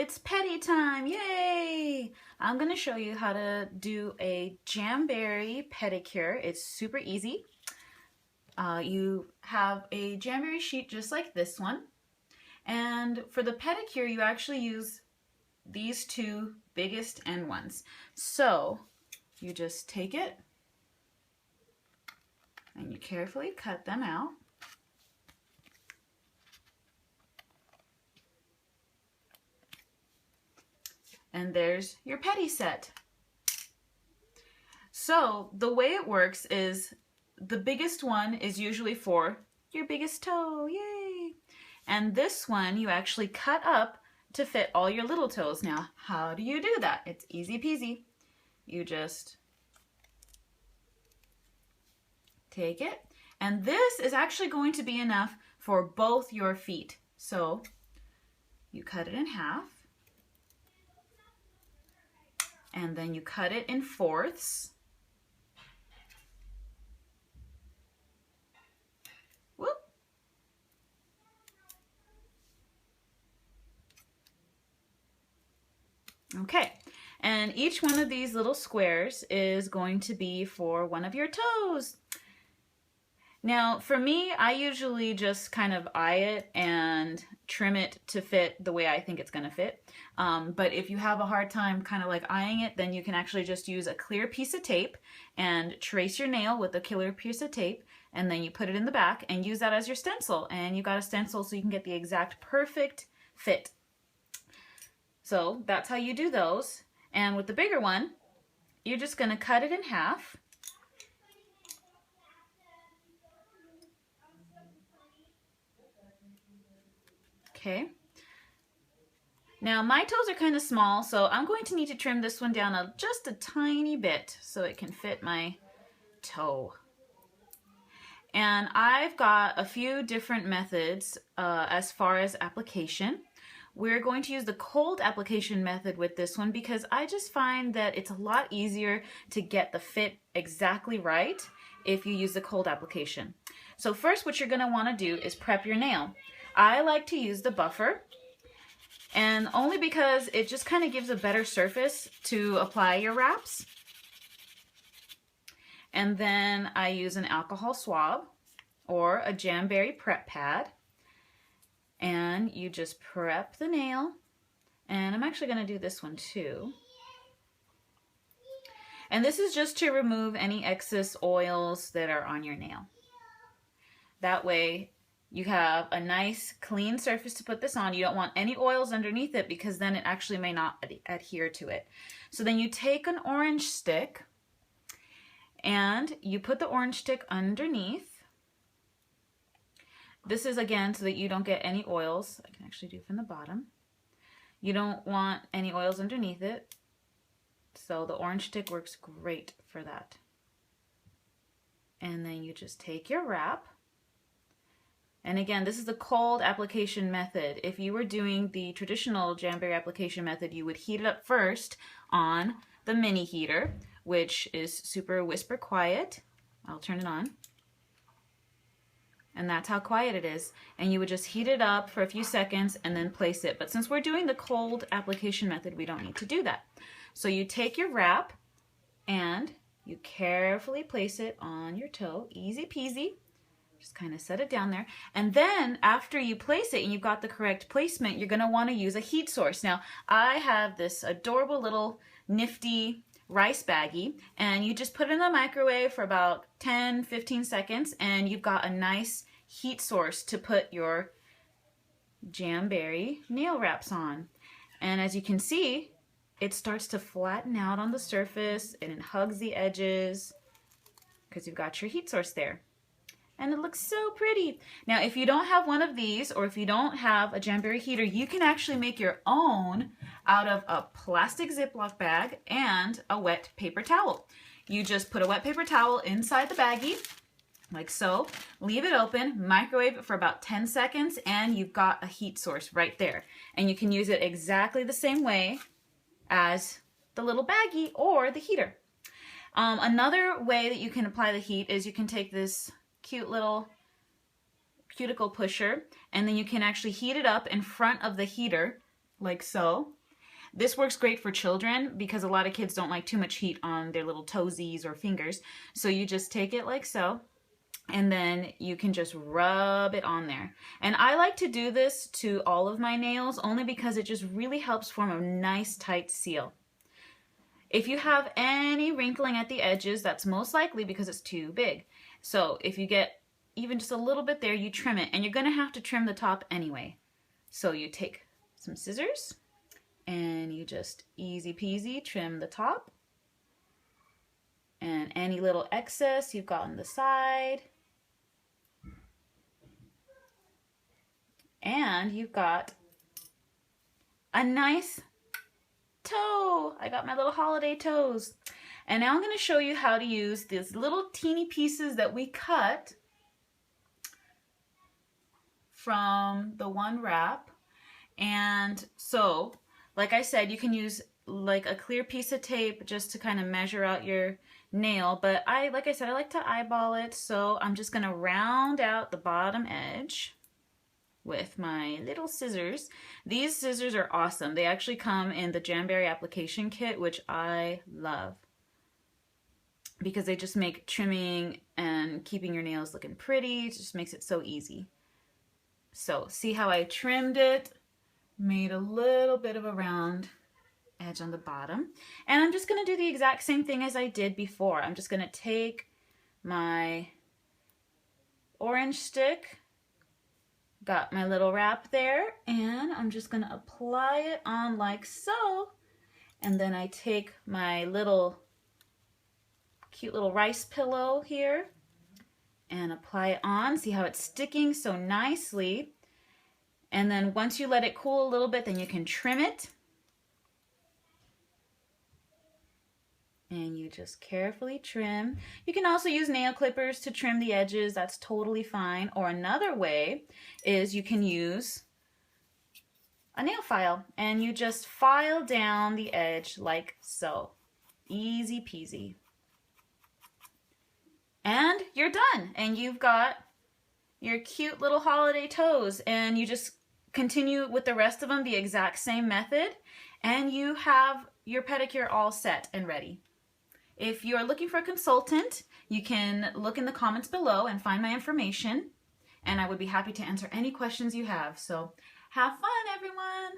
it's Pedi time, yay! I'm gonna show you how to do a Jamberry pedicure. It's super easy. You have a Jamberry sheet just like this one. And for the pedicure, you actually use these two biggest end ones. So you just take it and you carefully cut them out. And there's your Pedi set. So the way it works is the biggest one is usually for your biggest toe, yay! And this one you actually cut up to fit all your little toes. Now, how do you do that? It's easy peasy. You just take it, and this is actually going to be enough for both your feet. So you cut it in half, and then you cut it in fourths. Whoop. Okay, and each one of these little squares is going to be for one of your toes. Now, for me, I usually just kind of eye it and trim it to fit the way I think it's going to fit. But if you have a hard time kind of like eyeing it, then you can actually just use a clear piece of tape and trace your nail with a clear piece of tape, and then you put it in the back and use that as your stencil. And you got a stencil so you can get the exact perfect fit. So that's how you do those. And with the bigger one, you're just going to cut it in half. Okay. Now my toes are kind of small, so I'm going to need to trim this one down just a tiny bit so it can fit my toe. And I've got a few different methods as far as application. We're going to use the cold application method with this one because I just find that it's a lot easier to get the fit exactly right if you use the cold application. So first what you're going to want to do is prep your nail. I like to use the buffer, and only because it just kind of gives a better surface to apply your wraps. And then I use an alcohol swab or a Jamberry prep pad, and you just prep the nail. And I'm actually going to do this one too. And this is just to remove any excess oils that are on your nail. That way you have a nice clean surface to put this on. You don't want any oils underneath it because then it actually may not adhere to it. So then you take an orange stick and you put the orange stick underneath. This is again so that you don't get any oils. I can actually do from the bottom. You don't want any oils underneath it. So the orange stick works great for that. And then you just take your wrap. And again, this is the cold application method. If you were doing the traditional Jamberry application method, you would heat it up first on the mini heater, which is super whisper quiet. I'll turn it on. And that's how quiet it is. And you would just heat it up for a few seconds and then place it. But since we're doing the cold application method, we don't need to do that. So you take your wrap and you carefully place it on your toe, easy peasy. Just kind of set it down there. And then after you place it and you've got the correct placement, you're going to want to use a heat source. Now, I have this adorable little nifty rice baggie, and you just put it in the microwave for about 10-15 seconds, and you've got a nice heat source to put your Jamberry nail wraps on. And as you can see, it starts to flatten out on the surface and it hugs the edges because you've got your heat source there. And it looks so pretty. Now, if you don't have one of these, or if you don't have a Jamberry heater, you can actually make your own out of a plastic Ziploc bag and a wet paper towel. You just put a wet paper towel inside the baggie, like so, leave it open, microwave it for about 10 seconds, and you've got a heat source right there. And you can use it exactly the same way as the little baggie or the heater. Another way that you can apply the heat is you can take this cute little cuticle pusher, and then you can actually heat it up in front of the heater like so. This works great for children because a lot of kids don't like too much heat on their little toesies or fingers. So you just take it like so, and then you can just rub it on there. And I like to do this to all of my nails only because it just really helps form a nice tight seal. If you have any wrinkling at the edges, that's most likely because it's too big. So if you get even just a little bit there, you trim it, and you're gonna have to trim the top anyway. So you take some scissors and you just easy peasy trim the top, and any little excess you've got on the side. And you've got a nice toe. I got my little holiday toes. And now I'm going to show you how to use these little teeny pieces that we cut from the one wrap. And so, like I said, you can use like a clear piece of tape just to kind of measure out your nail. But like I said, I like to eyeball it. So I'm just going to round out the bottom edge with my little scissors. These scissors are awesome. They actually come in the Jamberry application kit, which I love because they just make trimming and keeping your nails looking pretty. It just makes it so easy. So see how I trimmed it? Made a little bit of a round edge on the bottom. And I'm just going to do the exact same thing as I did before. I'm just going to take my orange stick, got my little wrap there, and I'm just going to apply it on like so. And then I take my little cute little rice pillow here and apply it on. See how it's sticking so nicely. And then once you let it cool a little bit, then you can trim it. And you just carefully trim. You can also use nail clippers to trim the edges. That's totally fine. Or another way is you can use a nail file and you just file down the edge like so. Easy peasy. And you're done. And you've got your cute little holiday toes. And you just continue with the rest of them the exact same method. And you have your pedicure all set and ready. If you're looking for a consultant, you can look in the comments below and find my information, and I would be happy to answer any questions you have. So have fun, everyone!